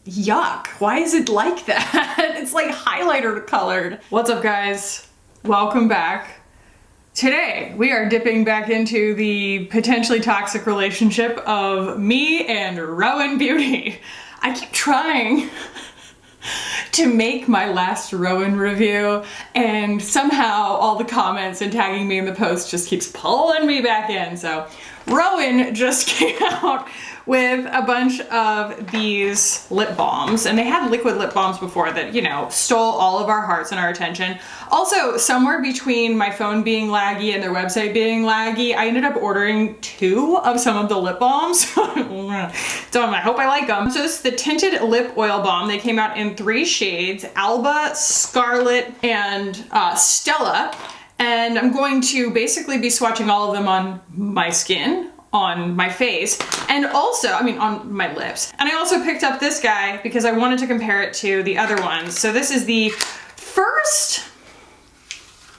yuck. Why is it like that? It's like highlighter colored. What's up, guys? Welcome back. Today, we are dipping back into the potentially toxic relationship of me and ROEN Beauty. I keep trying to make my last ROEN review, and somehow all the comments and tagging me in the post just keeps pulling me back in. So ROEN just came out with a bunch of these lip balms, and they had liquid lip balms before that, you know, stole all of our hearts and our attention. Also, somewhere between my phone being laggy and their website being laggy, I ended up ordering 2 of some of the lip balms. So I hope I like them. So this is the Tinted Lip Oil Balm. They came out in 3 shades, Alba, Scarlet, and Stella. And I'm going to basically be swatching all of them on my skin, on my face, and also, on my lips. And I also picked up this guy because I wanted to compare it to the other ones. So this is the first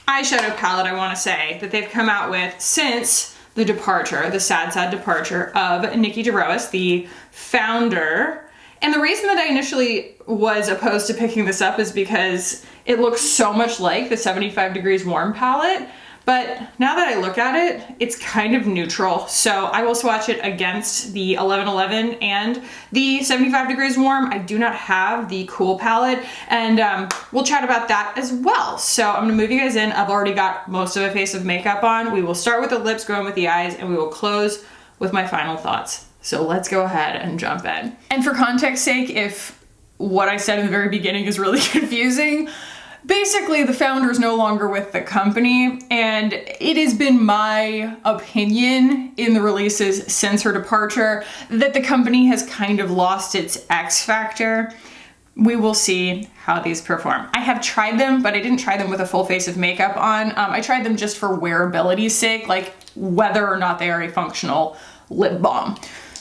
eyeshadow palette, I want to say, that they've come out with since the departure, the sad departure of Nikki DeRoas, the founder. And the reason that I initially was opposed to picking this up is because it looks so much like the 75 Degrees Warm palette. But now that I look at it, it's kind of neutral. So I will swatch it against the 1111 and the 75 Degrees Warm. I do not have the Cool palette, and we'll chat about that as well. So I'm gonna move you guys in. I've already got most of a face of makeup on. We will start with the lips, go in with the eyes, and we will close with my final thoughts. So let's go ahead and jump in. And for context's sake, if what I said in the very beginning is really confusing, basically, the founder is no longer with the company, and it has been my opinion in the releases since her departure that the company has kind of lost its X factor. We will see how these perform. I have tried them, but I didn't try them with a full face of makeup on. I tried them just for wearability's sake, like whether or not they are a functional lip balm.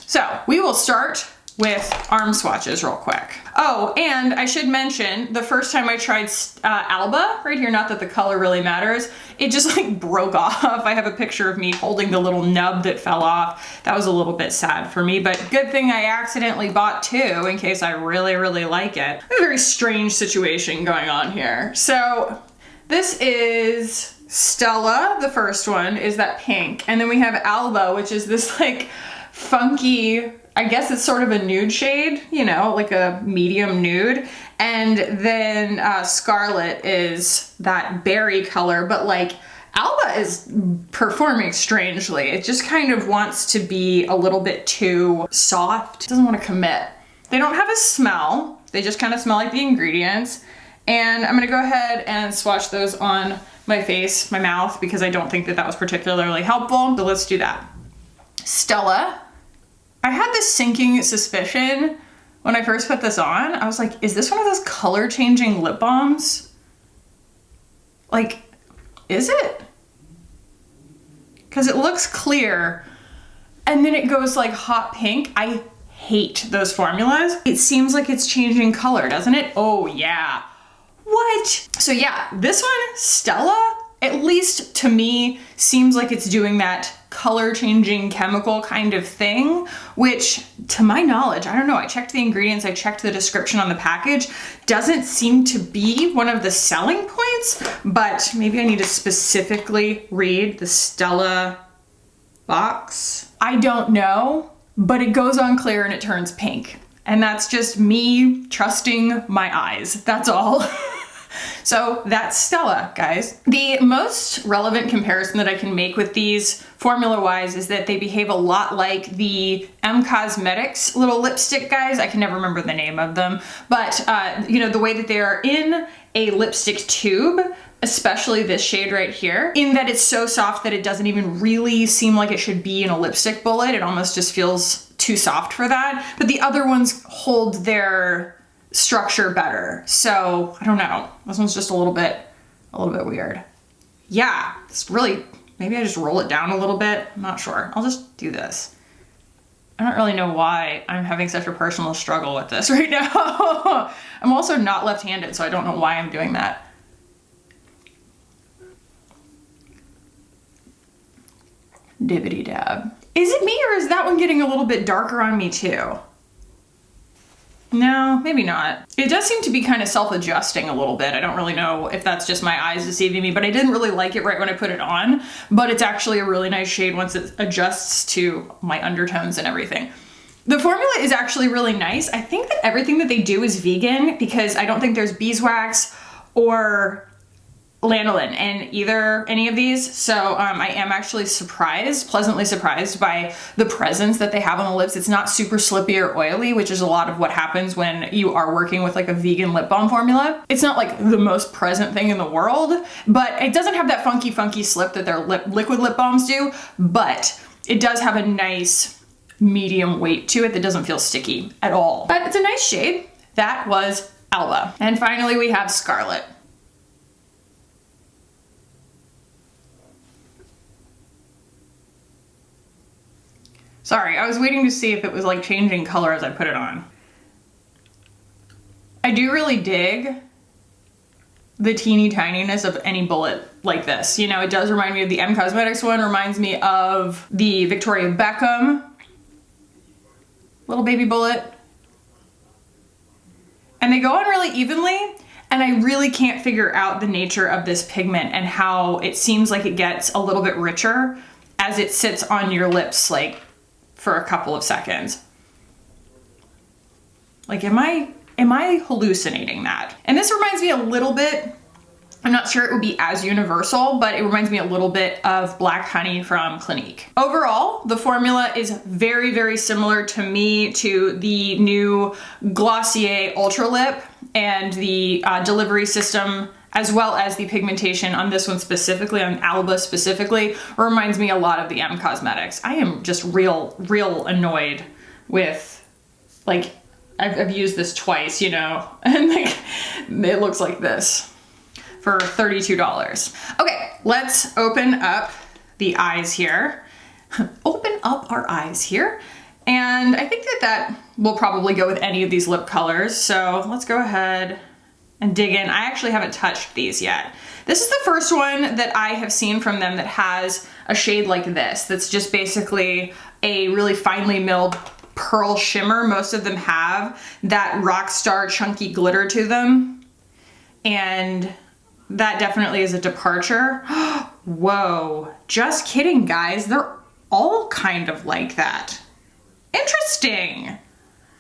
So we will start with arm swatches real quick. Oh, and I should mention, the first time I tried Alba, right here, not that the color really matters, it just like broke off. I have a picture of me holding the little nub that fell off. That was a little bit sad for me, but good thing I accidentally bought 2 in case I really, really like it. A very strange situation going on here. So this is Stella, the first one, is that pink. And then we have Alba, which is this like funky, I guess it's sort of a nude shade, you know, like a medium nude. And then Scarlet is that berry color, but like Alba is performing strangely. It just kind of wants to be a little bit too soft. It doesn't want to commit. They don't have a smell. They just kind of smell like the ingredients. And I'm gonna go ahead and swatch those on my face, my mouth, because I don't think that that was particularly helpful. So let's do that. Stella. I had this sinking suspicion when I first put this on. I was like, is this one of those color changing lip balms? Like, is it? Because it looks clear and then it goes like hot pink. I hate those formulas. It seems like it's changing color, doesn't it? Oh yeah. What? So yeah, this one, Stella, at least to me, seems like it's doing that color changing chemical kind of thing, which to my knowledge, I don't know, I checked the ingredients, I checked the description on the package, doesn't seem to be one of the selling points, but maybe I need to specifically read the Stella box. I don't know, but it goes on clear and it turns pink. And that's just me trusting my eyes, that's all. So that's Stella, guys. The most relevant comparison that I can make with these formula-wise is that they behave a lot like the Cosmetics little lipstick guys. I can never remember the name of them, but you know, the way that they are in a lipstick tube, especially this shade right here, in that it's so soft that it doesn't even really seem like it should be in a lipstick bullet. It almost just feels too soft for that. But the other ones hold their structure better. So I don't know. This one's just a little bit weird. Yeah, it's really, maybe I just roll it down a little bit. I'm not sure. I'll just do this. I don't really know why I'm having such a personal struggle with this right now. I'm also not left-handed, so I don't know why I'm doing that. Dibbity dab. Is it me or is that one getting a little bit darker on me too? No, maybe not. It does seem to be kind of self-adjusting a little bit. I don't really know if that's just my eyes deceiving me, but I didn't really like it right when I put it on. But it's actually a really nice shade once it adjusts to my undertones and everything. The formula is actually really nice. I think that everything that they do is vegan because I don't think there's beeswax or lanolin in any of these. So I am actually pleasantly surprised by the presence that they have on the lips. It's not super slippy or oily, which is a lot of what happens when you are working with like a vegan lip balm formula. It's not like the most present thing in the world, but it doesn't have that funky slip that their liquid lip balms do, but it does have a nice medium weight to it that doesn't feel sticky at all. But it's a nice shade. That was Alba. And finally we have Scarlet. Sorry, I was waiting to see if it was like changing color as I put it on. I do really dig the teeny tininess of any bullet like this. You know, it does remind me of the M Cosmetics one, reminds me of the Victoria Beckham little baby bullet. And they go on really evenly, and I really can't figure out the nature of this pigment and how it seems like it gets a little bit richer as it sits on your lips like for a couple of seconds. Like, am I hallucinating that? And this reminds me a little bit, I'm not sure it would be as universal, but it reminds me a little bit of Black Honey from Clinique. Overall, the formula is very, very similar to me to the new Glossier Ultra Lip, and the delivery system, as well as the pigmentation on this one specifically, on Alba specifically, reminds me a lot of the M Cosmetics. I am just real annoyed with, like, I've used this twice, you know, and like, it looks like this for $32. Okay, let's open up the eyes here. Open up our eyes here. And I think that will probably go with any of these lip colors. So let's go ahead and dig in. I actually haven't touched these yet. This is the first one that I have seen from them that has a shade like this. That's just basically a really finely milled pearl shimmer. Most of them have that rock star chunky glitter to them. And that definitely is a departure. Whoa, just kidding, guys. They're all kind of like that. Interesting.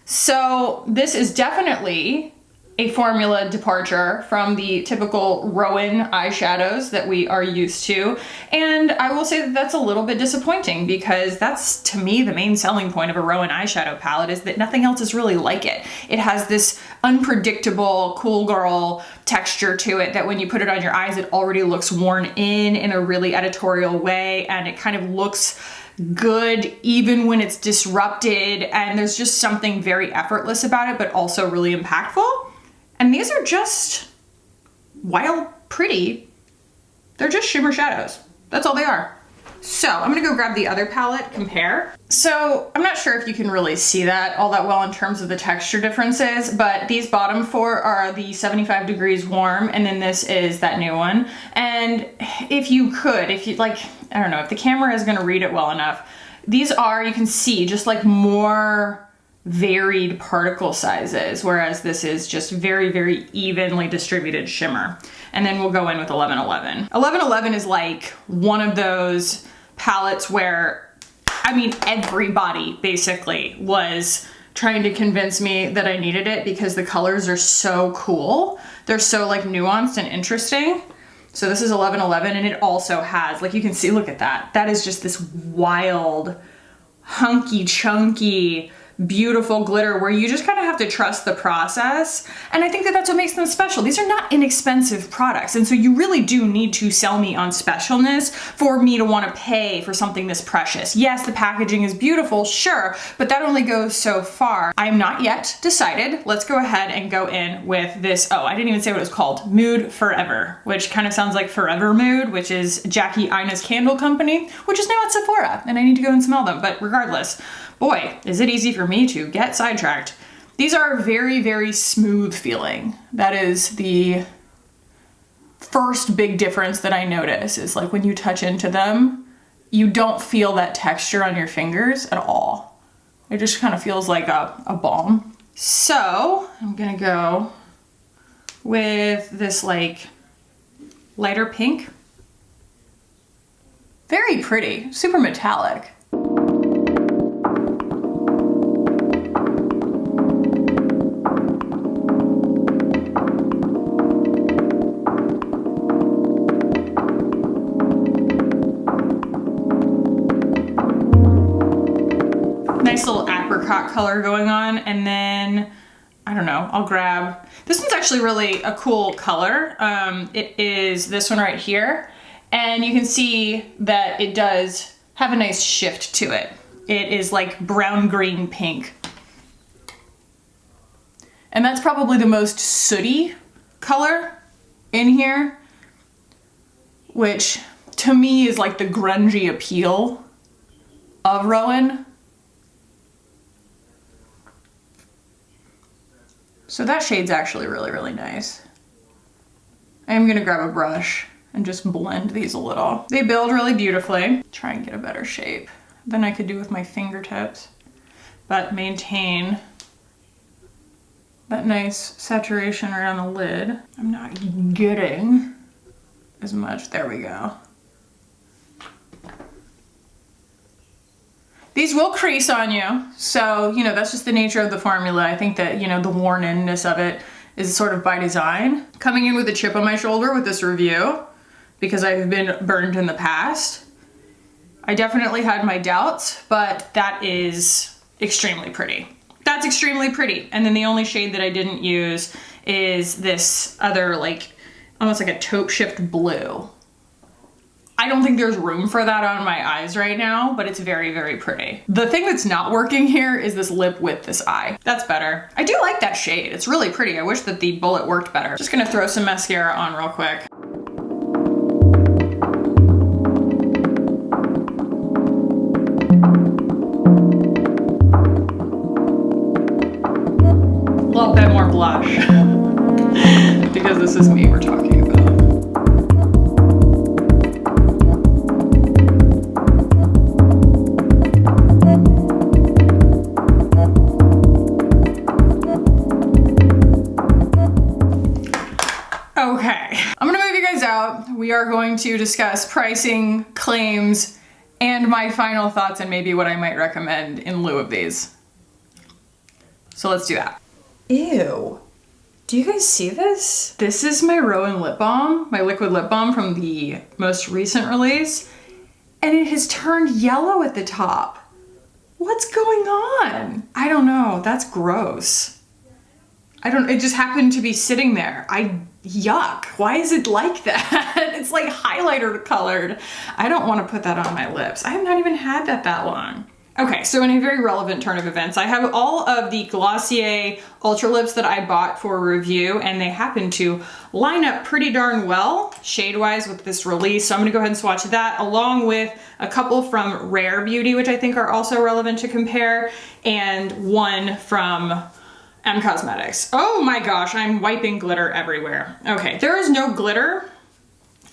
So this is definitely a formula departure from the typical ROEN eyeshadows that we are used to. And I will say that that's a little bit disappointing because that's, to me, the main selling point of a ROEN eyeshadow palette is that nothing else is really like it. It has this unpredictable, cool girl texture to it that when you put it on your eyes, it already looks worn in a really editorial way, and it kind of looks good even when it's disrupted, and there's just something very effortless about it, but also really impactful. And these are just, while pretty, they're just shimmer shadows. That's all they are. So I'm gonna go grab the other palette, compare. So I'm not sure if you can really see that all that well in terms of the texture differences, but these bottom four are the 75 degrees warm, and then this is that new one. And if you like, I don't know, if the camera is gonna read it well enough, these are, you can see, just like more varied particle sizes, whereas this is just very, very evenly distributed shimmer. And then we'll go in with 1111. 1111 is like one of those palettes where, I mean, everybody basically was trying to convince me that I needed it because the colors are so cool. They're so like nuanced and interesting. So this is 1111, and it also has, like, you can see, look at that. That is just this wild, hunky, chunky, beautiful glitter where you just kind of have to trust the process. And I think that that's what makes them special. These are not inexpensive products. And so you really do need to sell me on specialness for me to want to pay for something this precious. Yes, the packaging is beautiful, sure, but that only goes so far. I'm not yet decided. Let's go ahead and go in with this. Oh, I didn't even say what it was called. Mood Forever, which kind of sounds like Forever Mood, which is Jackie Ina's candle company, which is now at Sephora, and I need to go and smell them. But regardless, boy, is it easy for me to get sidetracked. These are very, very smooth feeling. That is the first big difference that I notice, is like when you touch into them, you don't feel that texture on your fingers at all. It just kind of feels like a balm. So I'm gonna go with this like lighter pink. Very pretty, super metallic. Nice little apricot color going on, and then I don't know, I'll grab, this one's actually really a cool color. It is this one right here, and you can see that it does have a nice shift to it. It is like brown, green, pink. And that's probably the most sooty color in here, which to me is like the grungy appeal of ROEN. So that shade's actually really, really nice. I am gonna grab a brush and just blend these a little. They build really beautifully. Try and get a better shape than I could do with my fingertips, but maintain that nice saturation around the lid. I'm not getting as much. There we go. These will crease on you, so, you know, that's just the nature of the formula. I think that, you know, the worn-inness of it is sort of by design. Coming in with a chip on my shoulder with this review, because I've been burned in the past. I definitely had my doubts, but that is extremely pretty. That's extremely pretty. And then the only shade that I didn't use is this other, like, almost like a taupe shift blue. I don't think there's room for that on my eyes right now, but it's very, very pretty. The thing that's not working here is this lip with this eye. That's better. I do like that shade. It's really pretty. I wish that the bullet worked better. Just gonna throw some mascara on real quick. A little bit more blush because this is me we're talking about. Okay, I'm gonna move you guys out. We are going to discuss pricing, claims, and my final thoughts and maybe what I might recommend in lieu of these. So let's do that. Ew. Do you guys see this? This is my ROEN lip balm, my liquid lip balm from the most recent release, and it has turned yellow at the top. What's going on? I don't know, that's gross. It just happened to be sitting there. Yuck, why is it like that? It's like highlighter colored. I don't want to put that on my lips. I have not even had that long. Okay, so in a very relevant turn of events, I have all of the Glossier Ultra Lips that I bought for review, and they happen to line up pretty darn well, shade-wise, with this release. So I'm gonna go ahead and swatch that, along with a couple from Rare Beauty, which I think are also relevant to compare, and one from Cosmetics. Oh my gosh, I'm wiping glitter everywhere. Okay, there is no glitter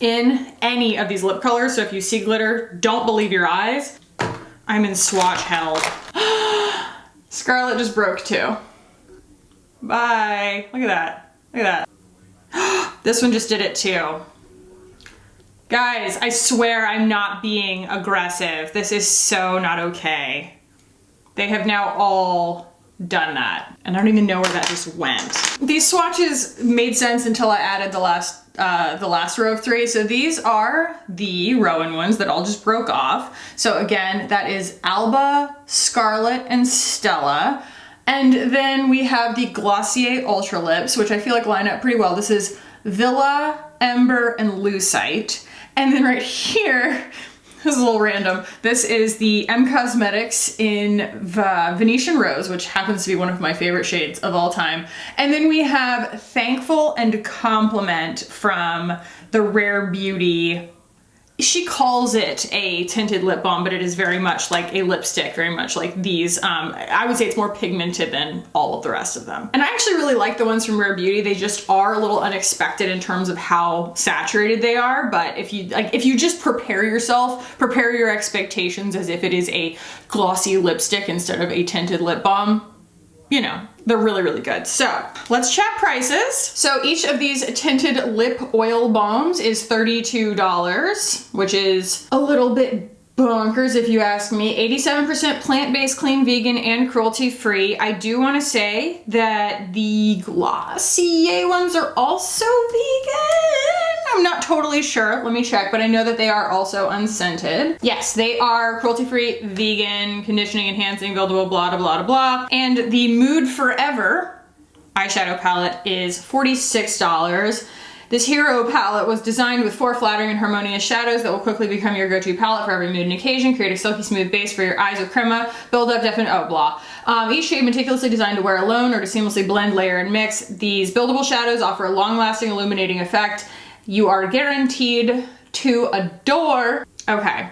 in any of these lip colors, so if you see glitter, don't believe your eyes. I'm in swatch hell. Scarlet just broke too. Bye. Look at that. Look at that. This one just did it too. Guys, I swear I'm not being aggressive. This is so not okay. They have now all done that. And I don't even know where that just went. These swatches made sense until I added the last row of three. So these are the ROEN ones that all just broke off. So again, that is Alba, Scarlet, and Stella. And then we have the Glossier Ultra Lips, which I feel like line up pretty well. This is Villa, Ember, and Lucite. And then right here, this is a little random. This is the Cosmetics in Venetian Rose, which happens to be one of my favorite shades of all time. And then we have Thankful and Compliment from the Rare Beauty. She calls it a tinted lip balm, but it is very much like a lipstick, very much like these. I would say it's more pigmented than all of the rest of them. And I actually really like the ones from Rare Beauty. They just are a little unexpected in terms of how saturated they are. But if you just prepare yourself, prepare your expectations as if it is a glossy lipstick instead of a tinted lip balm, you know, They're really, really good. So let's chat prices. So each of these tinted lip oil balms is $32, which is a little bit bonkers if you ask me. 87% plant-based, clean, vegan, and cruelty-free. I do want to say that the Glossier ones are also vegan. I'm not totally sure. Let me check, but I know that they are also unscented. Yes, they are cruelty-free, vegan, conditioning, enhancing, buildable, blah, blah, blah, blah. And the Mood Forever eyeshadow palette is $46. This hero palette was designed with 4 flattering and harmonious shadows that will quickly become your go-to palette for every mood and occasion. Create a silky smooth base for your eyes with crema. Build up, definite, oh blah. Each shade meticulously designed to wear alone or to seamlessly blend, layer, and mix. These buildable shadows offer a long-lasting illuminating effect you are guaranteed to adore. Okay.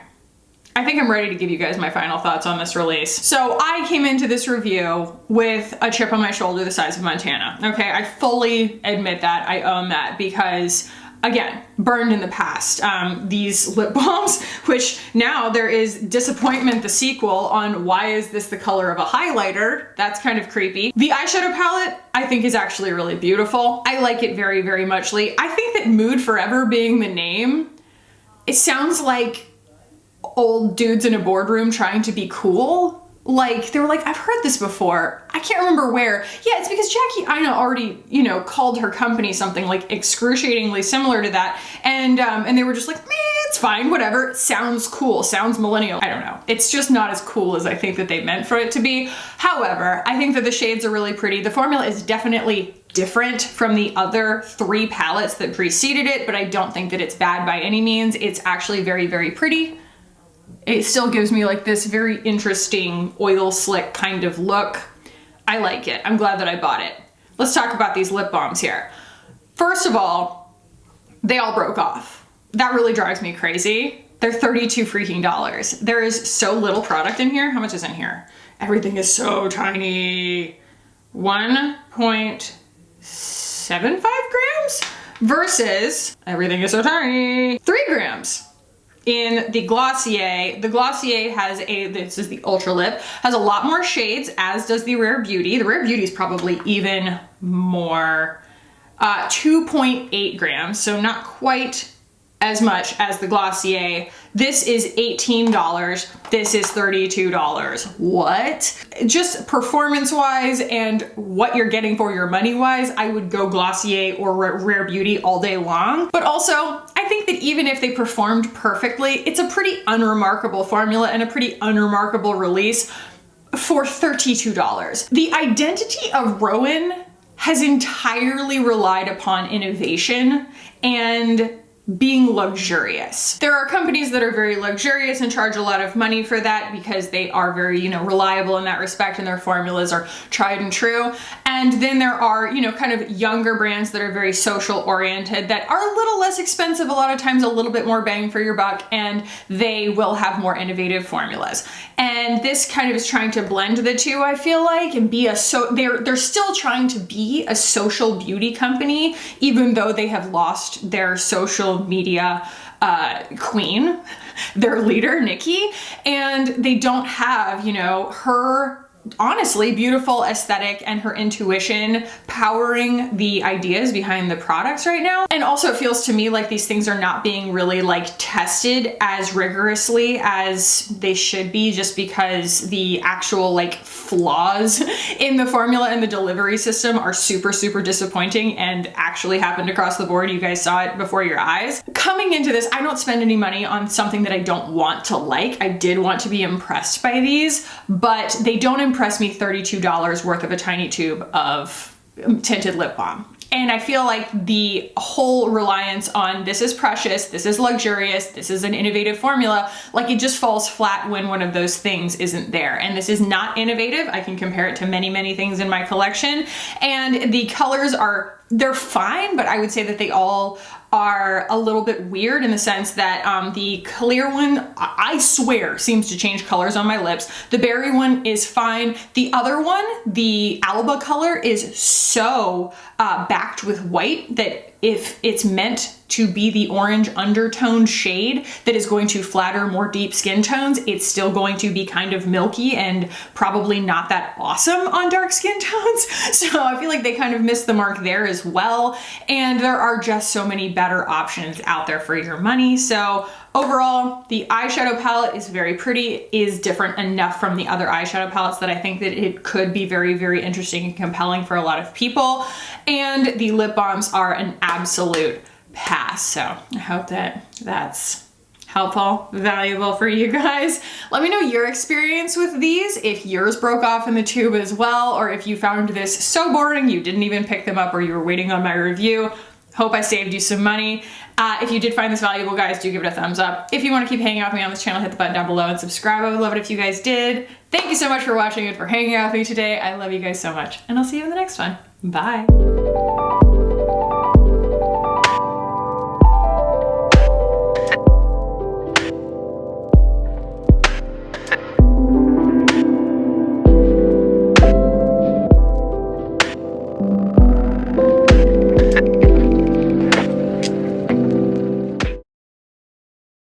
I think I'm ready to give you guys my final thoughts on this release. So I came into this review with a chip on my shoulder the size of Montana. Okay, I fully admit that, I own that, because again, burned in the past. These lip balms, which now there is Disappointment the sequel on why is this the color of a highlighter? That's kind of creepy. The eyeshadow palette I think is actually really beautiful. I like it very, very muchly. I think that Mood Forever being the name, it sounds like old dudes in a boardroom trying to be cool. Like, they were like, I've heard this before. I can't remember where. Yeah, it's because Jackie Aina already, you know, called her company something like excruciatingly similar to that. And they were just like, meh, it's fine, whatever. Sounds cool, sounds millennial. I don't know. It's just not as cool as I think that they meant for it to be. However, I think that the shades are really pretty. The formula is definitely different from the other 3 palettes that preceded it, but I don't think that it's bad by any means. It's actually very, very pretty. It still gives me like this very interesting oil slick kind of look. I like it. I'm glad that I bought it. Let's talk about these lip balms here. First of all, they all broke off. That really drives me crazy. They're $32 freaking dollars. There is so little product in here. How much is in here? Everything is so tiny. 1.75 grams versus everything is so tiny. 3 grams. In the Glossier has this is the Ultra Lip, has a lot more shades, as does the Rare Beauty. The Rare Beauty is probably even more, 2.8 grams, so not quite as much as the Glossier. This is $18, this is $32. What? Just performance-wise and what you're getting for your money-wise, I would go Glossier or Rare Beauty all day long. But also, I think that even if they performed perfectly, it's a pretty unremarkable formula and a pretty unremarkable release for $32. The identity of ROEN has entirely relied upon innovation and being luxurious. There are companies that are very luxurious and charge a lot of money for that because they are very, you know, reliable in that respect and their formulas are tried and true. And then there are, you know, kind of younger brands that are very social oriented that are a little less expensive, a lot of times a little bit more bang for your buck, and they will have more innovative formulas. And this kind of is trying to blend the two, I feel like, and be they're still trying to be a social beauty company, even though they have lost their social media queen, their leader, Nikki, and they don't have, you know, her honestly beautiful aesthetic and her intuition powering the ideas behind the products right now. And also it feels to me like these things are not being really like tested as rigorously as they should be, just because the actual like flaws in the formula and the delivery system are super, super disappointing and actually happened across the board. You guys saw it before your eyes. Coming into this, I don't spend any money on something that I don't want to like. I did want to be impressed by these, but they don't impress me $32 worth of a tiny tube of tinted lip balm. And I feel like the whole reliance on this is precious, this is luxurious, this is an innovative formula, like it just falls flat when one of those things isn't there. And this is not innovative. I can compare it to many, many things in my collection. And the colors they're fine, but I would say that they all are a little bit weird in the sense that the clear one, I swear, seems to change colors on my lips. The berry one is fine. The other one, the Alba color, is so backed with white that if it's meant to be the orange undertone shade that is going to flatter more deep skin tones, it's still going to be kind of milky and probably not that awesome on dark skin tones. So I feel like they kind of missed the mark there as well. And there are just so many better options out there for your money. So overall, the eyeshadow palette is very pretty, is different enough from the other eyeshadow palettes that I think that it could be very, very interesting and compelling for a lot of people. And the lip balms are an absolute pass. So I hope that that's helpful, valuable for you guys. Let me know your experience with these, if yours broke off in the tube as well, or if you found this so boring you didn't even pick them up or you were waiting on my review. Hope I saved you some money. If you did find this valuable, guys, do give it a thumbs up. If you want to keep hanging out with me on this channel, hit the button down below and subscribe. I would love it if you guys did. Thank you so much for watching and for hanging out with me today. I love you guys so much, and I'll see you in the next one. Bye.